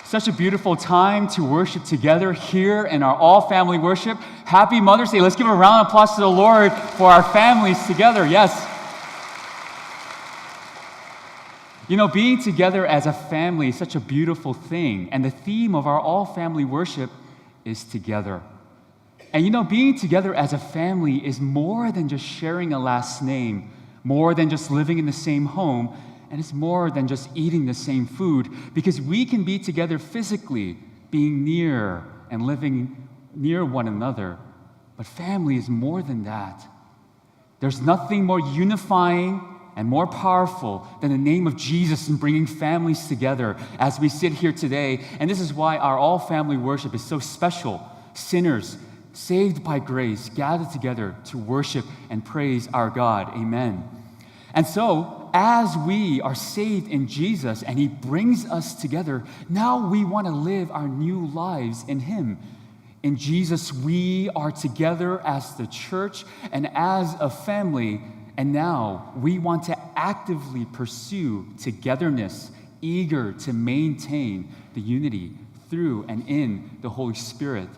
Such a beautiful time to worship together here in our all-family worship. Happy Mother's Day. Let's give a round of applause to the Lord for our families together. Yes. You know, being together as a family is such a beautiful thing. And the theme of our all-family worship is together. And you know, being together as a family is more than just sharing a last name, more than just living in the same home, and it's more than just eating the same food, because we can be together physically, being near and living near one another. But family is more than that. There's nothing more unifying and more powerful than the name of Jesus in bringing families together as we sit here today. And this is why our all-family worship is so special. Sinners, saved by grace, gathered together to worship and praise our God. Amen. And so, as we are saved in Jesus and He brings us together, now we want to live our new lives in Him. In Jesus, we are together as the church and as a family, and now we want to actively pursue togetherness, eager to maintain the unity through and in the Holy Spirit.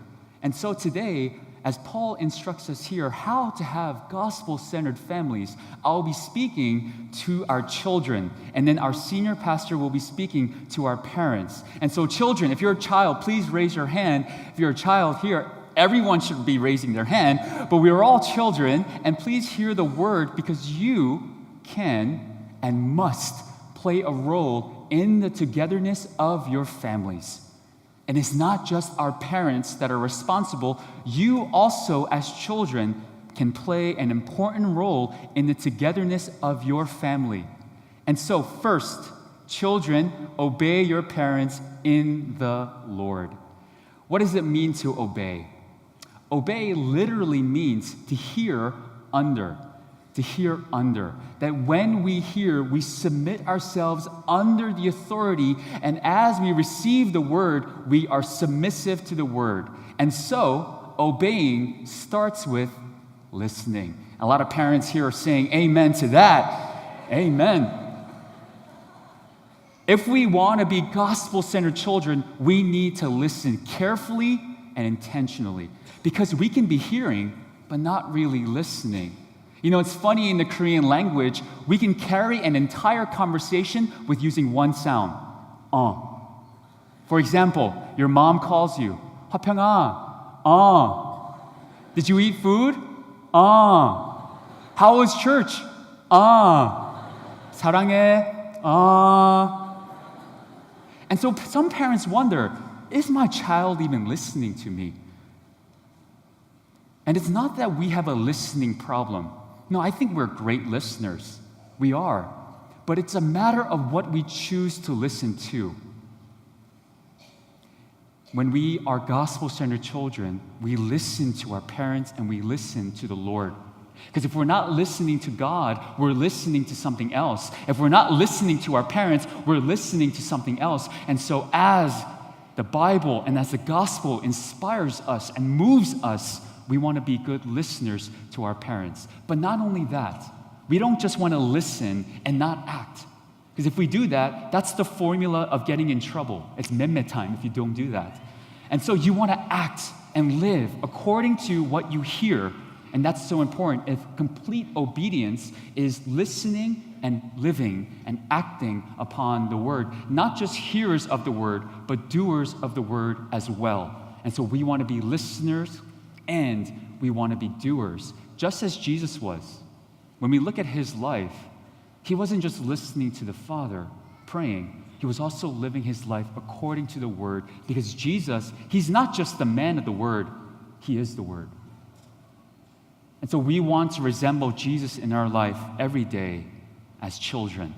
And so today, as Paul instructs us here how to have gospel-centered families, I'll be speaking to our children, and then our senior pastor will be speaking to our parents. And so children, if you're a child, please raise your hand. If you're a child here, everyone should be raising their hand, but we are all children, and please hear the word, because you can and must play a role in the togetherness of your families. And it's not just our parents that are responsible. You also, as children, can play an important role in the togetherness of your family. And so first, children, obey your parents in the Lord. What does it mean to obey? Obey literally means to hear under. To hear under. That when we hear, we submit ourselves under the authority, and as we receive the word, we are submissive to the word. And so, obeying starts with listening. A lot of parents here are saying amen to that. Amen. If we want to be gospel-centered children, we need to listen carefully and intentionally, because we can be hearing, but not really listening. You know, it's funny, in the Korean language, we can carry an entire conversation with using one sound. For example, your mom calls you. 화평아. Did you eat food? How was church? 사랑해. And so some parents wonder, is my child even listening to me? And it's not that we have a listening problem. No, I think we're great listeners. We are. But it's a matter of what we choose to listen to. When we are gospel-centered children, we listen to our parents and we listen to the Lord. Because if we're not listening to God, we're listening to something else. If we're not listening to our parents, we're listening to something else. And so as the Bible and as the gospel inspires us and moves us, we want to be good listeners to our parents. But not only that, we don't just want to listen and not act. Because if we do that, that's the formula of getting in trouble. It's meme time if you don't do that. And so you want to act and live according to what you hear. And that's so important. If complete obedience is listening and living and acting upon the word, not just hearers of the word, but doers of the word as well. And so we want to be listeners and we want to be doers, just as Jesus was. When we look at his life, he wasn't just listening to the Father, praying. He was also living his life according to the Word, because Jesus, he's not just the man of the Word, he is the Word. And so we want to resemble Jesus in our life every day as children.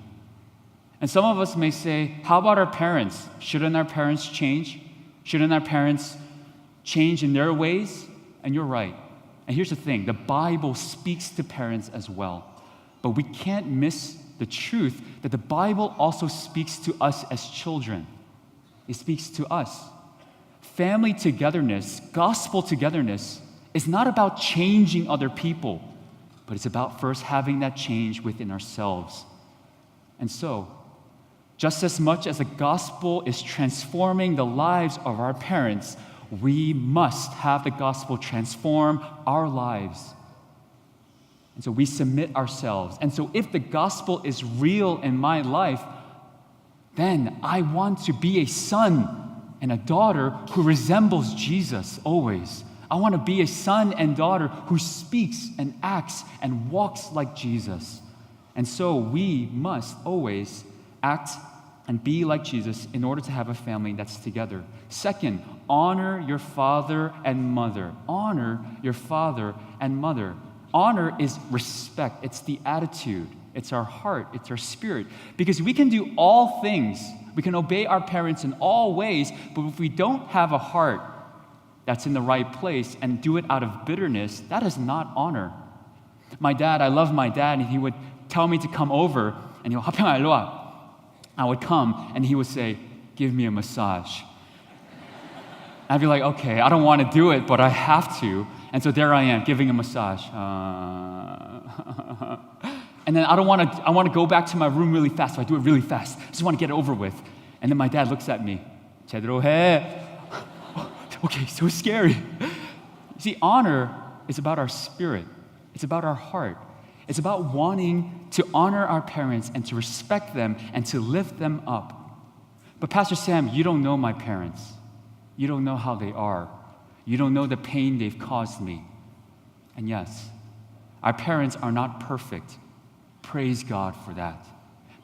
And some of us may say, how about our parents? Shouldn't our parents change? Shouldn't our parents change in their ways? And you're right. And here's the thing, the Bible speaks to parents as well. But we can't miss the truth that the Bible also speaks to us as children. It speaks to us. Family togetherness, gospel togetherness, is not about changing other people, but it's about first having that change within ourselves. And so, Just as much as the gospel is transforming the lives of our parents, we must have the gospel transform our lives. And so we submit ourselves. And so if the gospel is real in my life, then I want to be a son and a daughter who resembles Jesus always. I want to be a son and daughter who speaks and acts and walks like Jesus. And so we must always act and be like Jesus in order to have a family that's together. Second, honor your father and mother. Honor your father and mother. Honor is respect. It's the attitude. It's our heart. It's our spirit. Because we can do all things. We can obey our parents in all ways, but if we don't have a heart that's in the right place and do it out of bitterness, that is not honor. My dad, I love my dad, and he would tell me to come over, and he'll, 하평아, 일로 와. I would come, and he would say, give me a massage. I'd be like, okay, I don't want to do it, but I have to. And so there I am, giving a massage. And then I want to go back to my room really fast, so I do it really fast. I just want to get it over with. And then my dad looks at me, 제대로 해. Okay, so scary. See, honor is about our spirit. It's about our heart. It's about wanting to honor our parents and to respect them and to lift them up. But Pastor Sam, you don't know my parents. You don't know how they are. You don't know the pain they've caused me. And yes, our parents are not perfect. Praise God for that.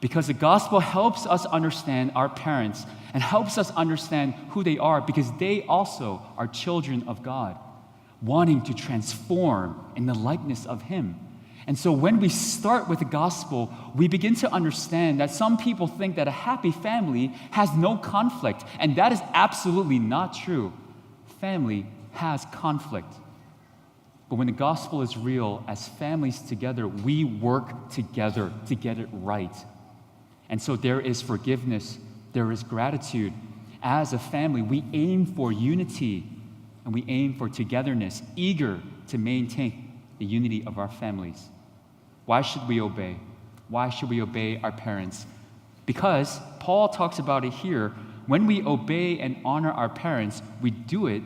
Because the gospel helps us understand our parents and helps us understand who they are, because they also are children of God, wanting to transform in the likeness of Him. And so when we start with the gospel, we begin to understand that some people think that a happy family has no conflict, and that is absolutely not true. Family has conflict. But when the gospel is real, as families together, we work together to get it right. And so there is forgiveness, there is gratitude. As a family, we aim for unity and we aim for togetherness, eager to maintain the unity of our families. Why should we obey? Why should we obey our parents? Because Paul talks about it here. When we obey and honor our parents, we do it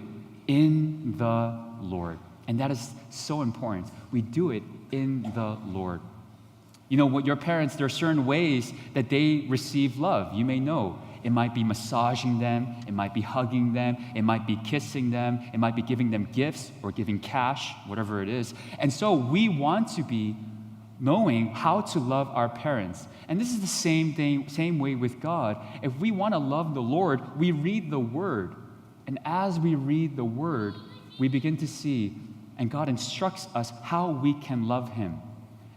in the Lord. And that is so important. We do it in the Lord. You know, what your parents, there are certain ways that they receive love. You may know. It might be massaging them. It might be hugging them. It might be kissing them. It might be giving them gifts or giving cash, whatever it is. And so we want to be knowing how to love our parents. And this is the same way with God. If we want to love the Lord, we read the Word. And as we read the Word, we begin to see, and God instructs us how we can love Him.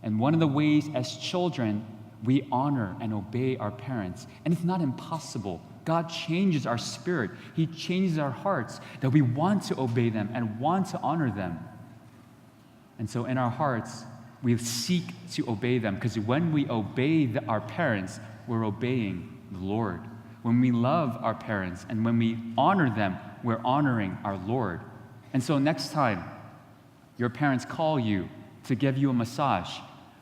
And one of the ways as children, we honor and obey our parents. And it's not impossible. God changes our spirit. He changes our hearts that we want to obey them and want to honor them. And so in our hearts, we seek to obey them, because when we obey our parents, we're obeying the Lord. When we love our parents and when we honor them, we're honoring our Lord. And so next time your parents call you to give you a massage,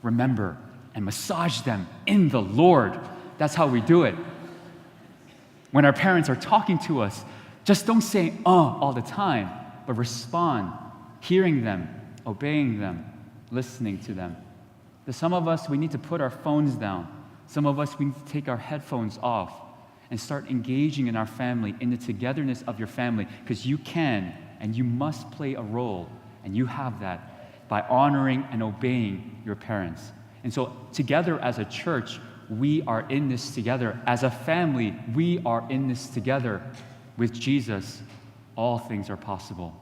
remember and massage them in the Lord. That's how we do it. When our parents are talking to us, just don't say all the time, but respond, hearing them, obeying them, listening to them. There's some of us, we need to put our phones down. Some of us, we need to take our headphones off and start engaging in our family, in the togetherness of your family, because you can and you must play a role, and you have that by honoring and obeying your parents. And so together as a church, we are in this together. As a family, we are in this together. With Jesus, all things are possible.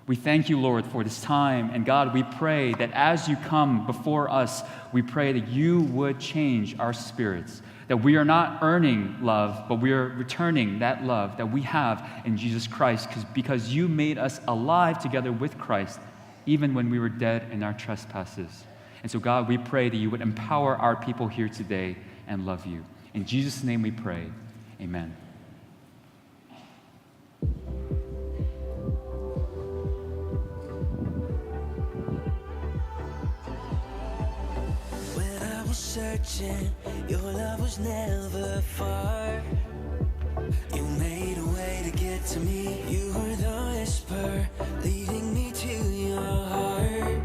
We thank you, Lord, for this time. And God, we pray that as you come before us, we pray that you would change our spirits, that we are not earning love, but we are returning that love that we have in Jesus Christ, because you made us alive together with Christ, even when we were dead in our trespasses. And so, God, we pray that you would empower our people here today and love you. In Jesus' name we pray. Amen. When I was was searching, your love was never far. You made a way to get to me. You were the whisper leading me to your heart.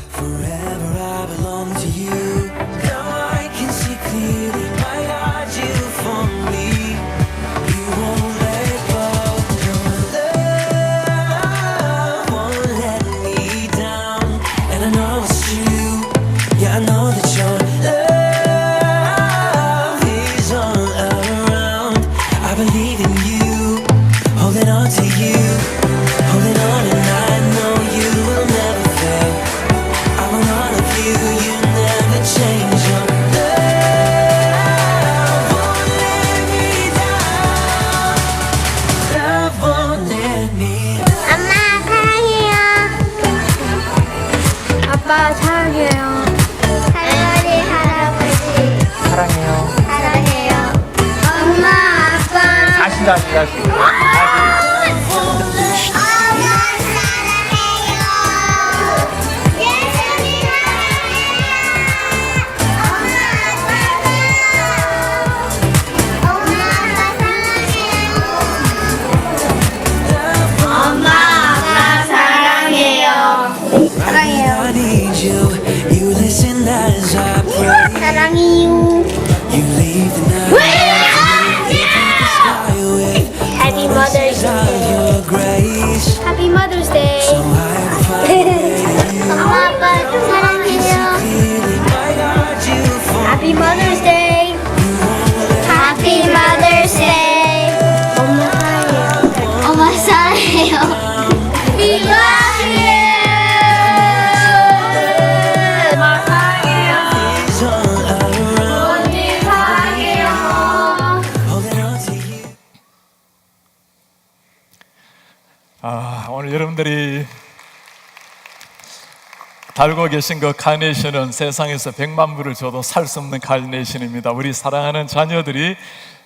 Forever I belong to you. Now I can see clearly, my God, you for me. You won't let go. Your love won't let me down. And I know it's true. Yeah, I know that your love is all around. I believe in you, holding on to you, holding on, and I know you will never fail. I want all of you, you never change. Your love won't let me down. Love won't let me down. 엄마 사랑해요. 아빠 사랑해요. 할머니 할아버지 사랑해요. 사랑해요. 엄마 아빠 다시. 엄마 사랑해요. 예수님 사랑해요. 엄마 아빠 사랑해요. 사랑해요. I need you. You listen as I pray. 사랑해요. You leave the night sky with Happy Mother's of Day. your grace. Happy Mother's Day. So I will find 엄마 아빠 사랑해요. clearly, my God, you for Happy Mother's Day. Happy Mother's Day. 엄마 사랑해요. 엄마 사랑해요. We love you. 엄마 사랑해요. is all around. 언니 사랑해요. Holding on to you. 오늘 여러분들이 달고 계신 그 카네이션은 세상에서 100만 불을 줘도 살 수 없는 카네이션입니다. 우리 사랑하는 자녀들이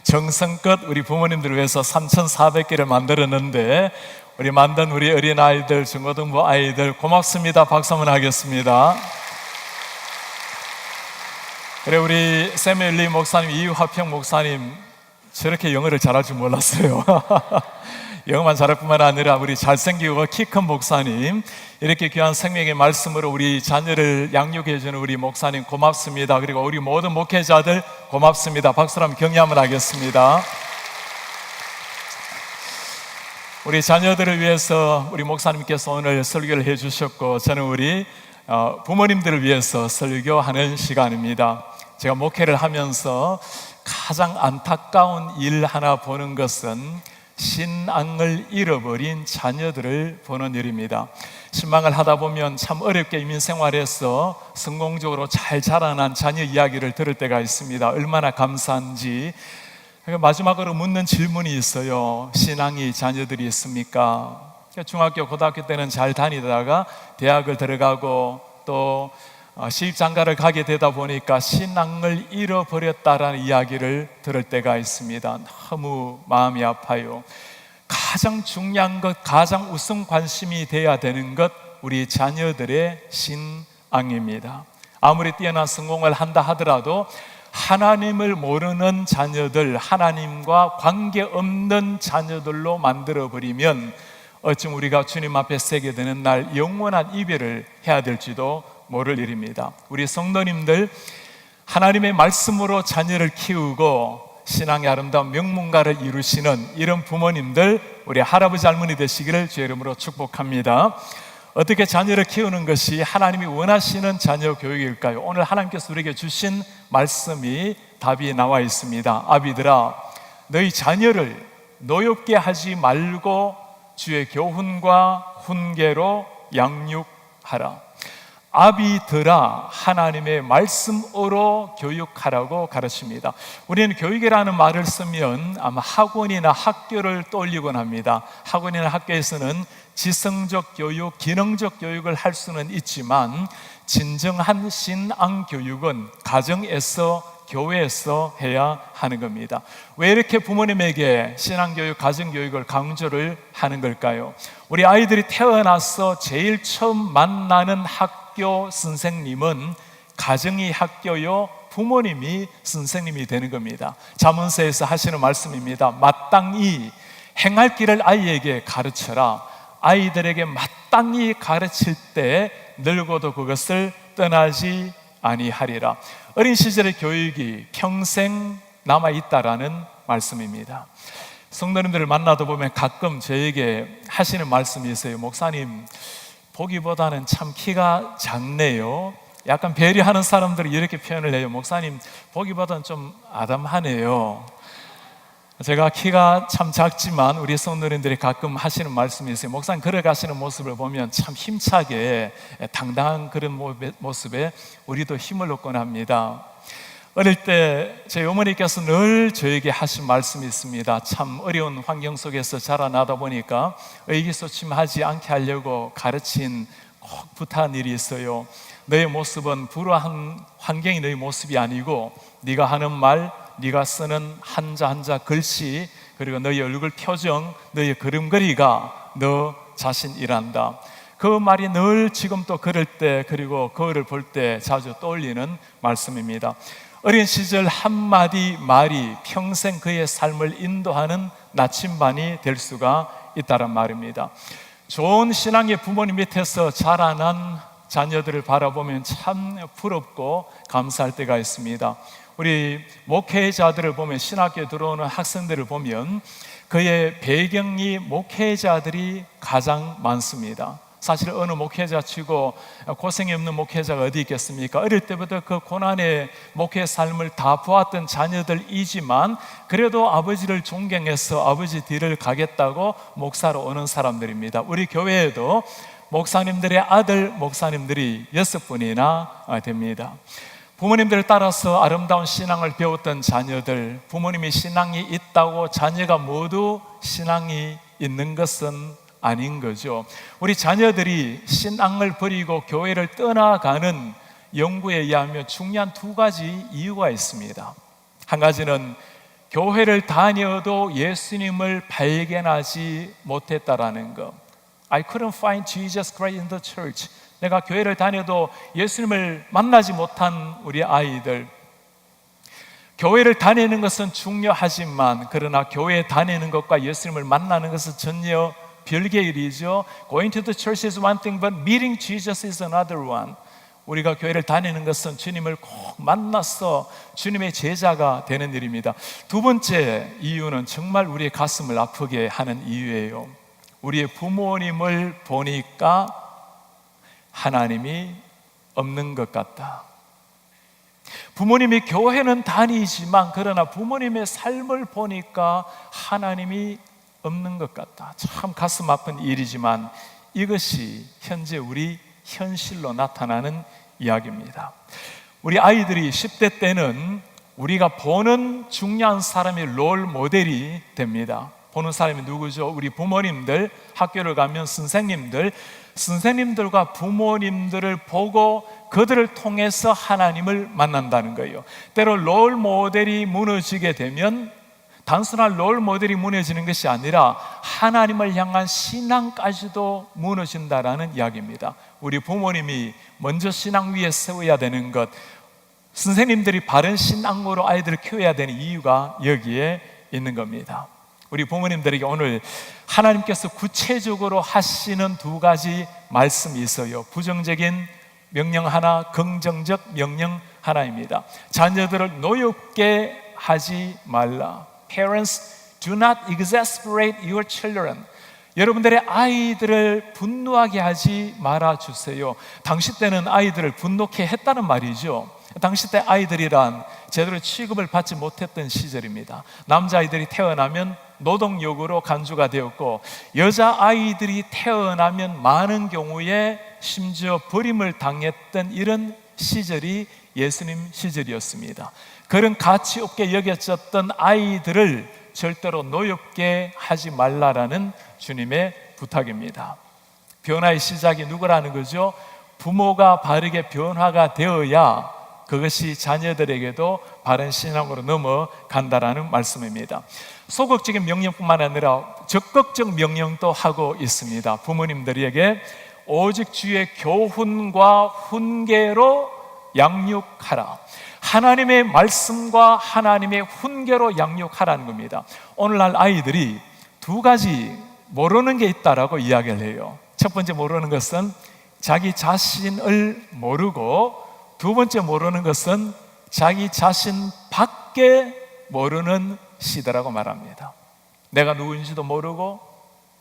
정성껏 우리 부모님들을 위해서 3,400개를 만들었는데 우리 만든 우리 어린아이들, 중고등부 아이들 고맙습니다. 박수 한번 하겠습니다. 그래, 우리 세멜리 목사님, 이화평 목사님 저렇게 영어를 잘할 줄 몰랐어요. 영어만 잘할 뿐만 아니라 우리 잘생기고 키 큰 목사님, 이렇게 귀한 생명의 말씀으로 우리 자녀를 양육해 주는 우리 목사님 고맙습니다. 그리고 우리 모든 목회자들 고맙습니다. 박수로 한번 격려 한번 하겠습니다. 우리 자녀들을 위해서 우리 목사님께서 오늘 설교를 해 주셨고, 저는 우리 부모님들을 위해서 설교하는 시간입니다. 제가 목회를 하면서 가장 안타까운 일 하나 보는 것은 신앙을 잃어버린 자녀들을 보는 일입니다. 신앙을 하다 보면 참 어렵게 이민생활에서 성공적으로 잘 자라난 자녀 이야기를 들을 때가 있습니다. 얼마나 감사한지. 마지막으로 묻는 질문이 있어요. 신앙이 자녀들이 있습니까? 중학교, 고등학교 때는 잘 다니다가 대학을 들어가고 또 시집장가를 가게 되다 보니까 신앙을 잃어버렸다라는 이야기를 들을 때가 있습니다. 너무 마음이 아파요. 가장 중요한 것, 가장 우선 관심이 돼야 되는 것, 우리 자녀들의 신앙입니다. 아무리 뛰어난 성공을 한다 하더라도 하나님을 모르는 자녀들, 하나님과 관계없는 자녀들로 만들어버리면 어쩜 우리가 주님 앞에 서게 되는 날 영원한 이별을 해야 될지도 모를 일입니다. 우리 성도님들, 하나님의 말씀으로 자녀를 키우고 신앙의 아름다운 명문가를 이루시는 이런 부모님들, 우리 할아버지 할머니 되시기를 주의 이름으로 축복합니다. 어떻게 자녀를 키우는 것이 하나님이 원하시는 자녀 교육일까요? 오늘 하나님께서 우리에게 주신 말씀이 답이 나와 있습니다. 아비들아, 너희 자녀를 노엽게 하지 말고 주의 교훈과 훈계로 양육하라. 아비들아, 하나님의 말씀으로 교육하라고 가르칩니다. 우리는 교육이라는 말을 쓰면 아마 학원이나 학교를 떠올리곤 합니다. 학원이나 학교에서는 지성적 교육, 기능적 교육을 할 수는 있지만 진정한 신앙 교육은 가정에서, 교회에서 해야 하는 겁니다. 왜 이렇게 부모님에게 신앙교육, 가정교육을 강조를 하는 걸까요? 우리 아이들이 태어나서 제일 처음 만나는 학교 선생님은 가정이 학교요, 부모님이 선생님이 되는 겁니다. 잠언서에서 하시는 말씀입니다. 마땅히 행할 길을 아이에게 가르쳐라. 아이들에게 마땅히 가르칠 때 늙어도 그것을 떠나지 아니하리라. 어린 시절의 교육이 평생 남아있다라는 말씀입니다. 성도님들을 만나다 보면 가끔 저에게 하시는 말씀이 있어요. 목사님, 보기보다는 참 키가 작네요. 약간 배려하는 사람들이 이렇게 표현을 해요. 목사님, 보기보다는 좀 아담하네요. 제가 키가 참 작지만 우리 성도님들이 가끔 하시는 말씀이 있어요. 목사님 걸어가시는 모습을 보면 참 힘차게 당당한 그런 모습에 우리도 힘을 얻곤 합니다. 어릴 때 저희 어머니께서 늘 저에게 하신 말씀이 있습니다. 참 어려운 환경 속에서 자라나다 보니까 의기소침하지 않게 하려고 가르친 꼭 부탁한 일이 있어요. 너의 모습은 불우한 환경이 너의 모습이 아니고 네가 하는 말, 네가 쓰는 한자 한자 글씨, 그리고 너의 얼굴 표정, 너의 걸음걸이가 너 자신이란다. 그 말이 늘 지금 또 걸을 때, 그리고 거울을 볼 때 자주 떠올리는 말씀입니다. 어린 시절 한마디 말이 평생 그의 삶을 인도하는 나침반이 될 수가 있다는 말입니다. 좋은 신앙의 부모님 밑에서 자라난 자녀들을 바라보면 참 부럽고 감사할 때가 있습니다. 우리 목회자들을 보면, 신학교에 들어오는 학생들을 보면 그의 배경이 목회자들이 가장 많습니다. 사실 어느 목회자 치고 고생이 없는 목회자가 어디 있겠습니까? 어릴 때부터 그 고난의 목회 삶을 다 보았던 자녀들이지만 그래도 아버지를 존경해서 아버지 뒤를 가겠다고 목사로 오는 사람들입니다. 우리 교회에도 목사님들의 아들 목사님들이 6분이나 됩니다. 부모님들을 따라서 아름다운 신앙을 배웠던 자녀들, 부모님이 신앙이 있다고 자녀가 모두 신앙이 있는 것은 아닌 거죠. 우리 자녀들이 신앙을 버리고 교회를 떠나가는 연구에 의하면 중요한 2가지 이유가 있습니다. 한 가지는 교회를 다녀도 예수님을 발견하지 못했다라는 것. I couldn't find Jesus Christ in the church. 내가 교회를 다녀도 예수님을 만나지 못한 우리 아이들. 교회를 다니는 것은 중요하지만 그러나 교회에 다니는 것과 예수님을 만나는 것은 전혀 별개의 일이죠. Going to the church is one thing, but meeting Jesus is another one. 우리가 교회를 다니는 것은 주님을 꼭 만나서 주님의 제자가 되는 일입니다. 2번째 이유는 정말 우리의 가슴을 아프게 하는 이유예요. 우리의 부모님을 보니까 하나님이 없는 것 같다. 부모님이 교회는 다니지만 그러나 부모님의 삶을 보니까 하나님이 없는 것 같다. 참 가슴 아픈 일이지만 이것이 현재 우리 현실로 나타나는 이야기입니다. 우리 아이들이 10대 때는 우리가 보는 중요한 사람이 롤 모델이 됩니다. 보는 사람이 누구죠? 우리 부모님들, 학교를 가면 선생님들과 부모님들을 보고 그들을 통해서 하나님을 만난다는 거예요. 때로 롤 모델이 무너지게 되면 단순한 롤 모델이 무너지는 것이 아니라 하나님을 향한 신앙까지도 무너진다라는 이야기입니다. 우리 부모님이 먼저 신앙 위에 세워야 되는 것, 선생님들이 바른 신앙으로 아이들을 키워야 되는 이유가 여기에 있는 겁니다. 우리 부모님들에게 오늘 하나님께서 구체적으로 하시는 2가지 말씀이 있어요. 부정적인 명령 하나, 긍정적 명령 하나입니다. 자녀들을 노엽게 하지 말라. Parents, do not exasperate your children. 여러분들의 아이들을 분노하게 하지 말아주세요. 당시 때는 아이들을 분노케 했다는 말이죠. 당시 때 아이들이란 제대로 취급을 받지 못했던 시절입니다. 남자아이들이 태어나면 노동력으로 간주가 되었고 여자아이들이 태어나면 많은 경우에 심지어 버림을 당했던 이런 시절이 예수님 시절이었습니다. 그런 가치 없게 여겨졌던 아이들을 절대로 노엽게 하지 말라라는 주님의 부탁입니다. 변화의 시작이 누구라는 거죠? 부모가 바르게 변화가 되어야 그것이 자녀들에게도 바른 신앙으로 넘어간다라는 말씀입니다. 소극적인 명령뿐만 아니라 적극적 명령도 하고 있습니다. 부모님들에게 오직 주의 교훈과 훈계로 양육하라. 하나님의 말씀과 하나님의 훈계로 양육하라는 겁니다. 오늘날 아이들이 두 가지 모르는 게 있다라고 이야기를 해요. 첫 번째 모르는 것은 자기 자신을 모르고, 두 번째 모르는 것은 자기 자신 밖에 모르는 시대라고 말합니다. 내가 누구인지도 모르고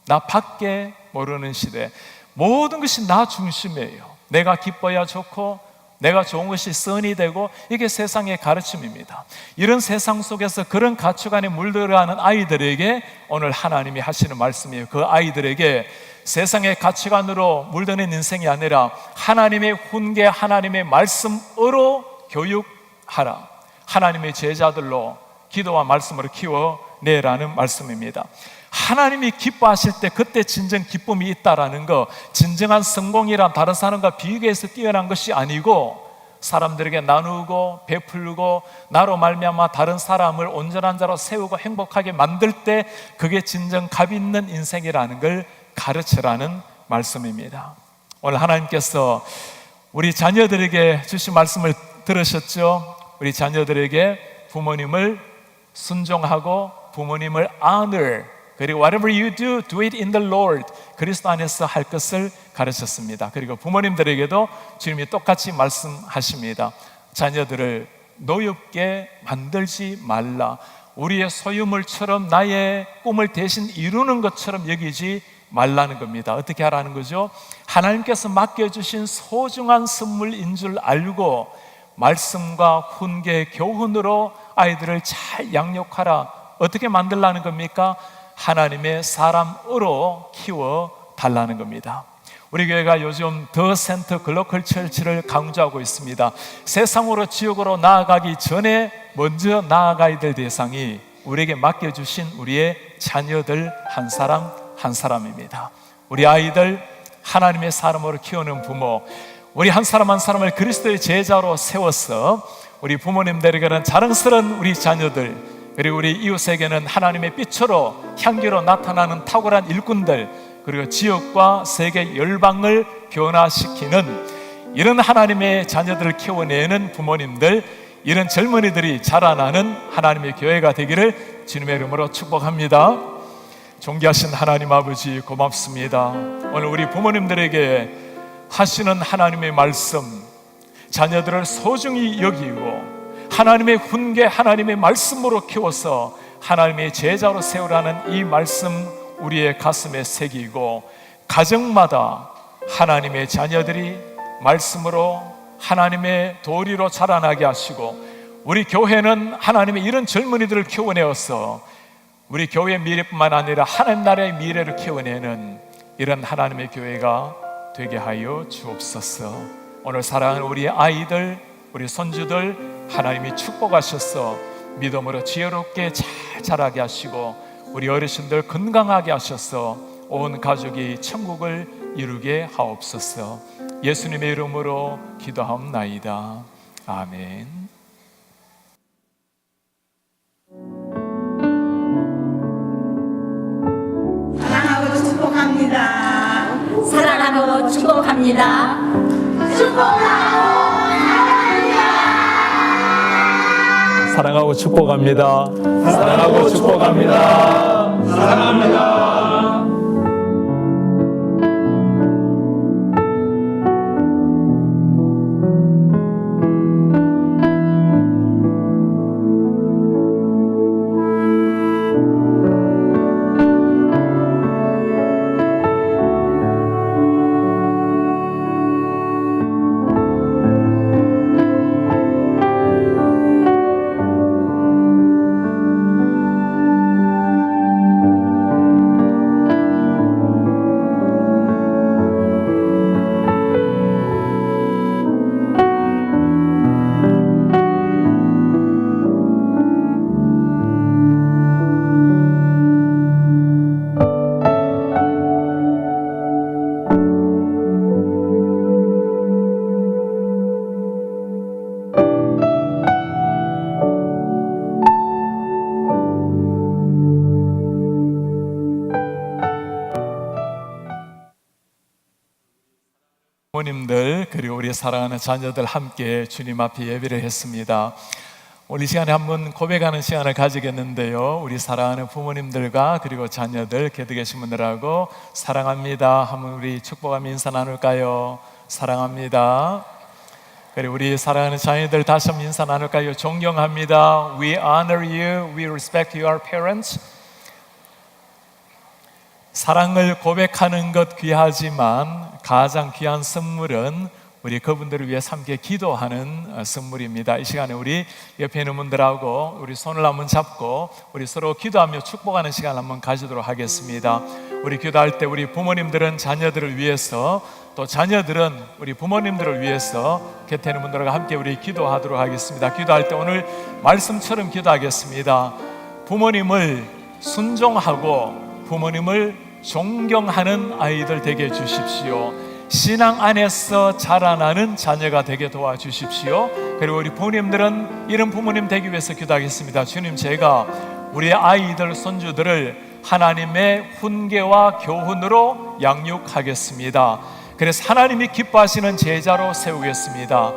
나 밖에 모르는 시대. 모든 것이 나 중심이에요. 내가 기뻐야 좋고 내가 좋은 것이 선이 되고, 이게 세상의 가르침입니다. 이런 세상 속에서 그런 가치관에 물들어가는 아이들에게 오늘 하나님이 하시는 말씀이에요. 그 아이들에게 세상의 가치관으로 물드는 인생이 아니라 하나님의 훈계, 하나님의 말씀으로 교육하라. 하나님의 제자들로 기도와 말씀으로 키워내라는 말씀입니다. 하나님이 기뻐하실 때 그때 진정 기쁨이 있다라는 거, 진정한 성공이란 다른 사람과 비교해서 뛰어난 것이 아니고 사람들에게 나누고 베풀고 나로 말미암아 다른 사람을 온전한 자로 세우고 행복하게 만들 때, 그게 진정 값 있는 인생이라는 걸 가르치라는 말씀입니다. 오늘 하나님께서 우리 자녀들에게 주신 말씀을 들으셨죠? 우리 자녀들에게 부모님을 순종하고 부모님을 honor, 그리고 whatever you do, do it in the Lord, 그리스도 안에서 할 것을 가르쳤습니다. 그리고 부모님들에게도 주님이 똑같이 말씀하십니다. 자녀들을 노엽게 만들지 말라. 우리의 소유물처럼 나의 꿈을 대신 이루는 것처럼 여기지 말라는 겁니다. 어떻게 하라는 거죠? 하나님께서 맡겨주신 소중한 선물인 줄 알고 말씀과 훈계, 교훈으로 아이들을 잘 양육하라. 어떻게 만들라는 겁니까? 하나님의 사람으로 키워달라는 겁니다. 우리 교회가 요즘 더 센터 글로컬 철치를 강조하고 있습니다. 세상으로 지옥으로 나아가기 전에 먼저 나아가야 될 대상이 우리에게 맡겨주신 우리의 자녀들 한 사람 한 사람입니다. 우리 아이들 하나님의 사람으로 키우는 부모, 우리 한 사람 한 사람을 그리스도의 제자로 세워서 우리 부모님들에게는 자랑스러운 우리 자녀들, 그리고 우리 이웃에게는 하나님의 빛으로 향기로 나타나는 탁월한 일꾼들, 그리고 지역과 세계 열방을 변화시키는 이런 하나님의 자녀들을 키워내는 부모님들, 이런 젊은이들이 자라나는 하나님의 교회가 되기를 주님의 이름으로 축복합니다. 존귀하신 하나님 아버지, 고맙습니다. 오늘 우리 부모님들에게 하시는 하나님의 말씀, 자녀들을 소중히 여기고 하나님의 훈계, 하나님의 말씀으로 키워서 하나님의 제자로 세우라는 이 말씀 우리의 가슴에 새기고, 가정마다 하나님의 자녀들이 말씀으로 하나님의 도리로 자라나게 하시고, 우리 교회는 하나님의 이런 젊은이들을 키워내어서 우리 교회의 미래뿐만 아니라 하나님 나라의 미래를 키워내는 이런 하나님의 교회가 되게 하여 주옵소서. 오늘 사랑하는 우리 아이들, 우리 손주들 하나님이 축복하셔서 믿음으로 지혜롭게 잘 자라게 하시고, 우리 어르신들 건강하게 하셔서 온 가족이 천국을 이루게 하옵소서. 예수님의 이름으로 기도하옵나이다. 아멘. 사랑하고 축복합니다. 사랑하고 축복합니다. 사랑하고 축복합니다. 사랑하고 축복합니다. 사랑합니다. 부모님들 그리고 우리 사랑하는 자녀들 함께 주님 앞에 예배를 했습니다. 오늘 이 시간에 한번 고백하는 시간을 가지겠는데요, 우리 사랑하는 부모님들과 그리고 자녀들 곁에 계신 분들하고 사랑합니다 한번 우리 축복하며 인사 나눌까요? 사랑합니다. 그리고 우리 사랑하는 자녀들 다시 한번 인사 나눌까요? 존경합니다. We honor you, we respect your parents. 사랑을 고백하는 것 귀하지만 가장 귀한 선물은 우리 그분들을 위해 함께 기도하는 선물입니다. 이 시간에 우리 옆에 있는 분들하고 우리 손을 한번 잡고 우리 서로 기도하며 축복하는 시간 한번 가지도록 하겠습니다. 우리 기도할 때 우리 부모님들은 자녀들을 위해서, 또 자녀들은 우리 부모님들을 위해서 곁에 있는 분들과 함께 우리 기도하도록 하겠습니다. 기도할 때 오늘 말씀처럼 기도하겠습니다. 부모님을 순종하고 부모님을 존경하는 아이들 되게 해주십시오. 신앙 안에서 자라나는 자녀가 되게 도와주십시오. 그리고 우리 부모님들은 이런 부모님 되기 위해서 기도하겠습니다. 주님, 제가 우리 아이들, 손주들을 하나님의 훈계와 교훈으로 양육하겠습니다. 그래서 하나님이 기뻐하시는 제자로 세우겠습니다.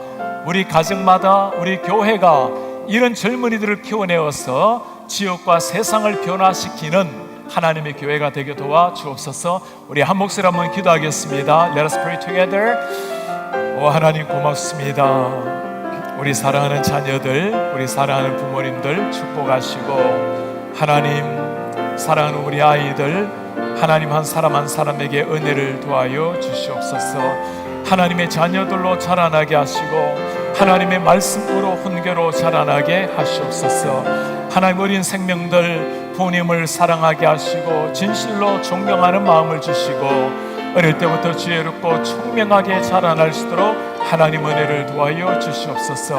우리 가정마다 우리 교회가 이런 젊은이들을 키워내어서 지역과 세상을 변화시키는 하나님의 교회가 되게 도와주옵소서. 우리 한 목소리 한번 기도하겠습니다. Let us pray together. 오 하나님 고맙습니다. 우리 사랑하는 자녀들, 우리 사랑하는 부모님들 축복하시고, 하나님 사랑하는 우리 아이들, 하나님 한 사람 한 사람에게 은혜를 도와여 주시옵소서. 하나님의 자녀들로 자라나게 하시고 하나님의 말씀으로 훈계로 자라나게 하시옵소서. 하나님 어린 생명들 부모님을 사랑하게 하시고 진실로 존경하는 마음을 주시고 어릴 때부터 지혜롭고 총명하게 자라날 수 있도록 하나님 은혜를 도와여 주시옵소서.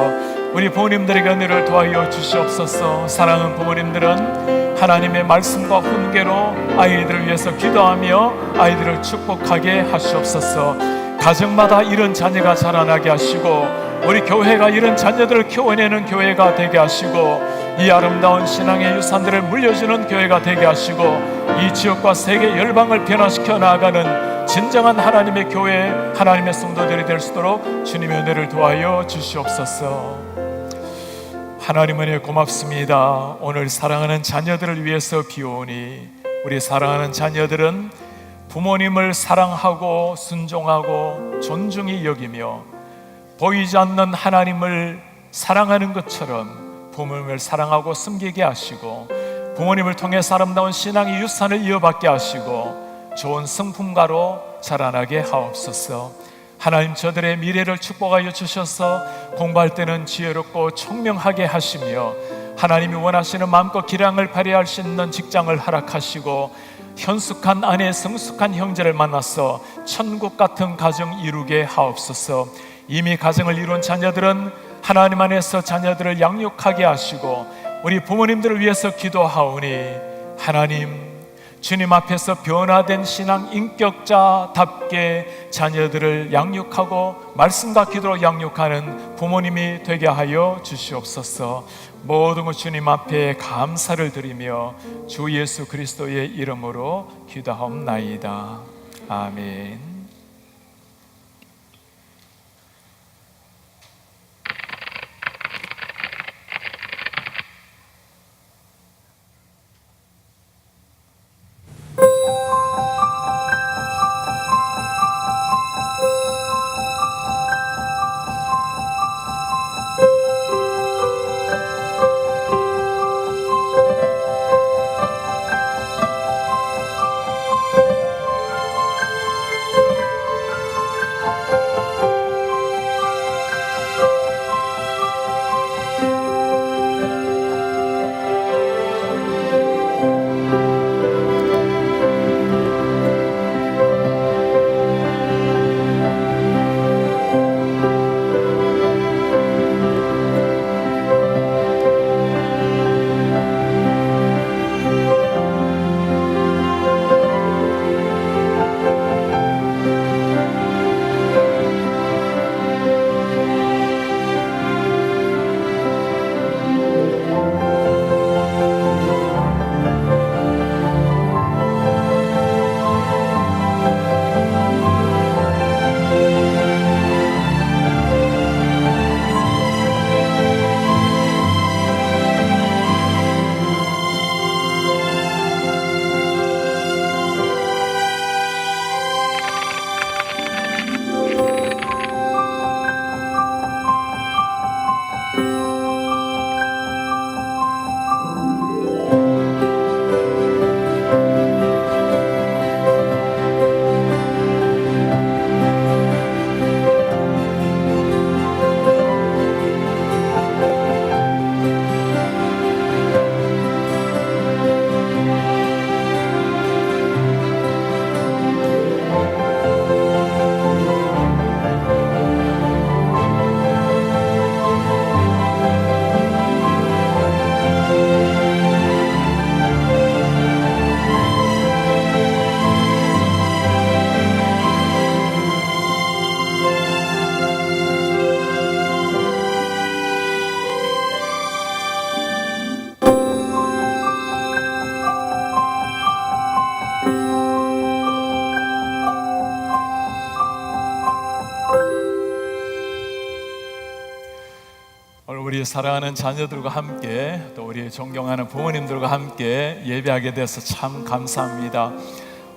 우리 부모님들에게 은혜를 도와여 주시옵소서. 사랑하는 부모님들은 하나님의 말씀과 훈계로 아이들을 위해서 기도하며 아이들을 축복하게 하시옵소서. 가정마다 이런 자녀가 자라나게 하시고 우리 교회가 이런 자녀들을 키워내는 교회가 되게 하시고 이 아름다운 신앙의 유산들을 물려주는 교회가 되게 하시고 이 지역과 세계 열방을 변화시켜 나아가는 진정한 하나님의 교회, 하나님의 성도들이 될 수 있도록 주님의 은혜를 도와여 주시옵소서. 하나님 은혜 고맙습니다. 오늘 사랑하는 자녀들을 위해서 비오니 우리 사랑하는 자녀들은 부모님을 사랑하고 순종하고 존중히 여기며 보이지 않는 하나님을 사랑하는 것처럼 부모님을 사랑하고 섬기게 하시고 부모님을 통해 아름다운 신앙의 유산을 이어받게 하시고 좋은 성품가로 자라나게 하옵소서. 하나님 저들의 미래를 축복하여 주셔서 공부할 때는 지혜롭고 총명하게 하시며 하나님이 원하시는 마음껏 기량을 발휘할 수 있는 직장을 허락하시고 현숙한 아내, 성숙한 형제를 만나서 천국 같은 가정 이루게 하옵소서. 이미 가정을 이룬 자녀들은 하나님 안에서 자녀들을 양육하게 하시고 우리 부모님들을 위해서 기도하오니 하나님 주님 앞에서 변화된 신앙 인격자답게 자녀들을 양육하고 말씀과 기도로 양육하는 부모님이 되게 하여 주시옵소서. 모든 것 주님 앞에 감사를 드리며 주 예수 그리스도의 이름으로 기도하옵나이다. 아멘. 오늘 우리 사랑하는 자녀들과 함께 또 우리 존경하는 부모님들과 함께 예배하게 돼서 참 감사합니다.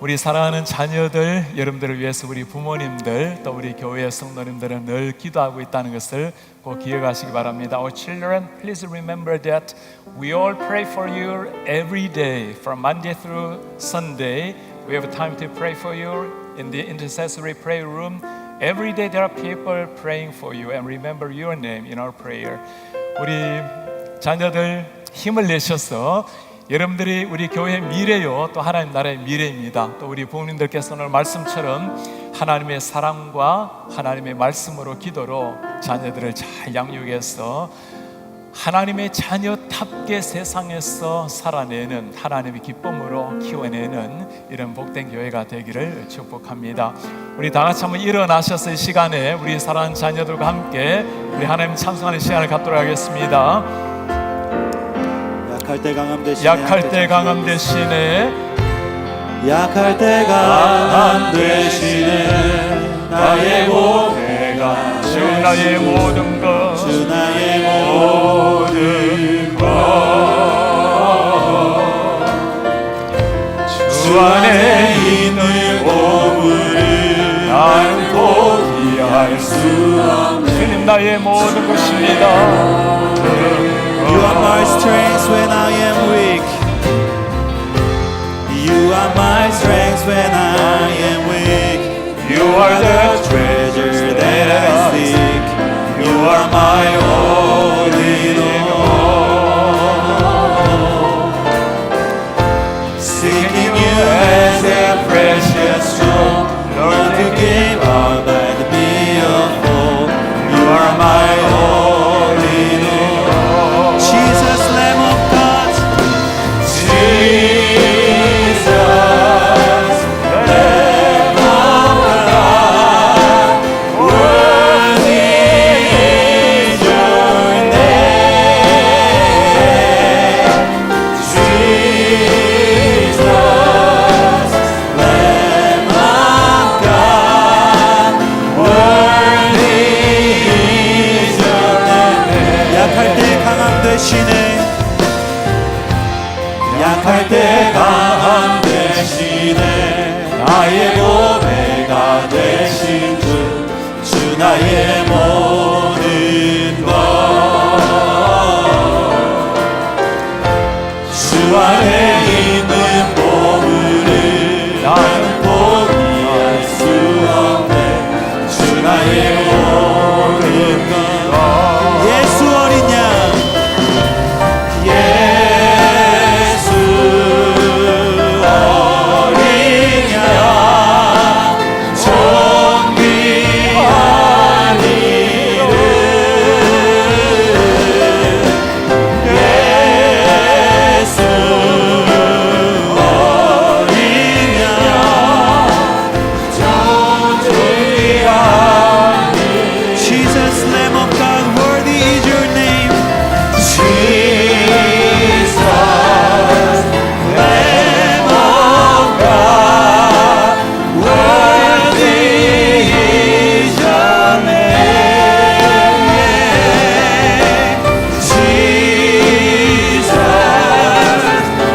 우리 사랑하는 자녀들, 여러분들을 위해서 우리 부모님들 또 우리 교회 성도님들은 늘 기도하고 있다는 것을 꼭 기억하시기 바랍니다. Our children, please remember that we all pray for you every day, from Monday through Sunday. We have time to pray for you in the intercessory prayer room. Every day there are people praying for you and remember your name in our prayer. 우리 자녀들 힘을 내셔서 여러분들이 우리 교회의 미래요, 또 하나님 나라의 미래입니다. 또 우리 부모님들께서 오늘 말씀처럼 하나님의 사랑과 하나님의 말씀으로 기도로 자녀들을 잘 양육해서 하나님의 자녀답게 세상에서 살아내는 하나님의 기쁨으로 키워내는 이런 복된 교회가 되기를 축복합니다. 우리 다 같이 한번 일어나셔서 이 시간에 우리 사랑하는 자녀들과 함께 우리 하나님 찬송하는 시간을 갖도록 하겠습니다. 약할 때 강함 대신에 약할 때 강함 대신에 약할 때 강함 대신에 나의 고백아 주 나의 모든 것 주 나의 모든 것 주 안에 있는 보물을 나는 포기할 수 없네. 주님 나의 모든 것입니다. You are my strength when I am weak. You are my strength when I am weak. You are the treasure that I seek. You are my all in all. Seeking you as a precious stone, Lord, you gave all that me of all. You are my all in all. Jesus, Lamb of God, Jesus, Lamb of God, worthy is your name. Jesus, Lamb of God, worthy is your name. 약할 때 강함 대신에 약할 때 강함 대신에 나의 고백아 되신 주, 주 나의 모든 것 주 안에 있는 보물을 나는 포기할 수 없네. 주 나의 모든 것 예수 어린 양 예수 어린 양 존귀한 이름 예수 어린 양 존귀한 Jesus, Lamb of God, worthy is your name. Jesus, Lamb of God, worthy is your name. Jesus,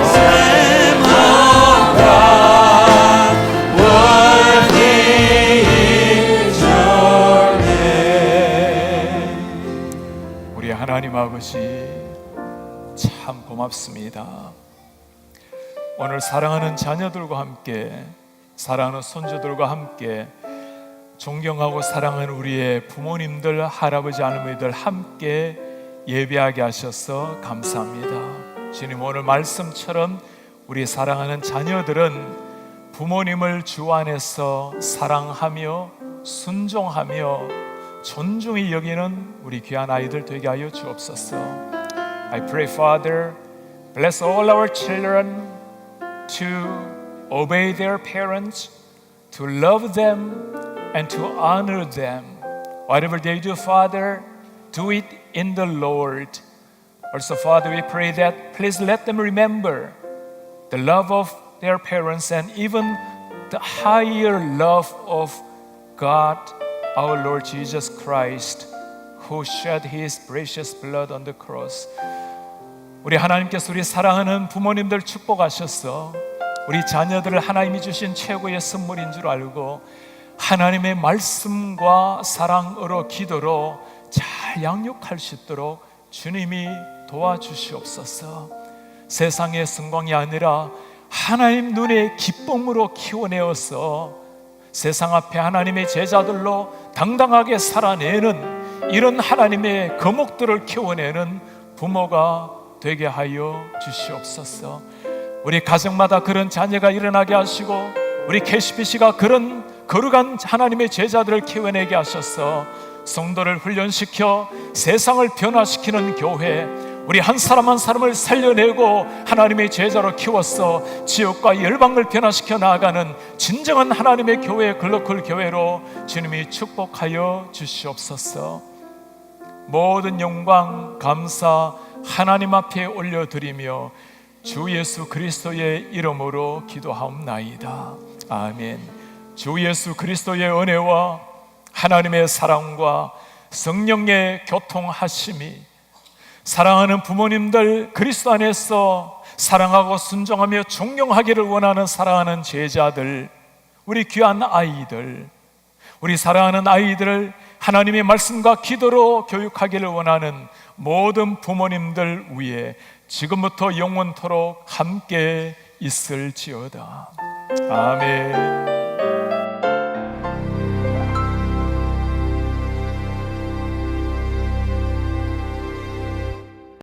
Lamb of God, worthy is your name. 우리 하나님 아버지 참 고맙습니다. 오늘 사랑하는 자녀들과 함께 사랑하는 손주들과 함께 존경하고 사랑하는 우리의 부모님들, 할아버지, 할머니들 함께 예배하게 하셔서 감사합니다. 주님, 오늘 말씀처럼 우리 사랑하는 자녀들은 부모님을 주 안에서 사랑하며 순종하며 존중히 여기는 우리 귀한 아이들 되게 하여 주옵소서. I pray, Father, bless all our children to obey their parents, to love them and to honor them. Whatever they do, Father, do it in the Lord. Also, Father, we pray that please let them remember the love of their parents and even the higher love of God, our Lord Jesus Christ, who shed His precious blood on the cross. 우리 하나님께서 우리 사랑하는 부모님들 축복하셔서 우리 자녀들을 하나님이 주신 최고의 선물인 줄 알고 하나님의 말씀과 사랑으로 기도로 잘 양육할 수 있도록 주님이 도와주시옵소서. 세상의 성공이 아니라 하나님 눈의 기쁨으로 키워내어서 세상 앞에 하나님의 제자들로 당당하게 살아내는 이런 하나님의 거목들을 키워내는 부모가 되게 하여 주시옵소서. 우리 가정마다 그런 자녀가 일어나게 하시고 우리 KCBC가 그런 거룩한 하나님의 제자들을 키워내게 하셔서 성도를 훈련시켜 세상을 변화시키는 교회, 우리 한 사람 한 사람을 살려내고 하나님의 제자로 키워서 지역과 열방을 변화시켜 나아가는 진정한 하나님의 교회, 글로컬 교회로 주님이 축복하여 주시옵소서. 모든 영광, 감사 하나님 앞에 올려드리며 주 예수 그리스도의 이름으로 기도하옵나이다. 아멘. 주 예수 그리스도의 은혜와 하나님의 사랑과 성령의 교통하심이 사랑하는 부모님들, 그리스도 안에서 사랑하고 순종하며 존경하기를 원하는 사랑하는 제자들, 우리 귀한 아이들, 우리 사랑하는 아이들을 하나님의 말씀과 기도로 교육하기를 원하는 모든 부모님들 위에 지금부터 영원토록 함께 있을지어다. 아멘.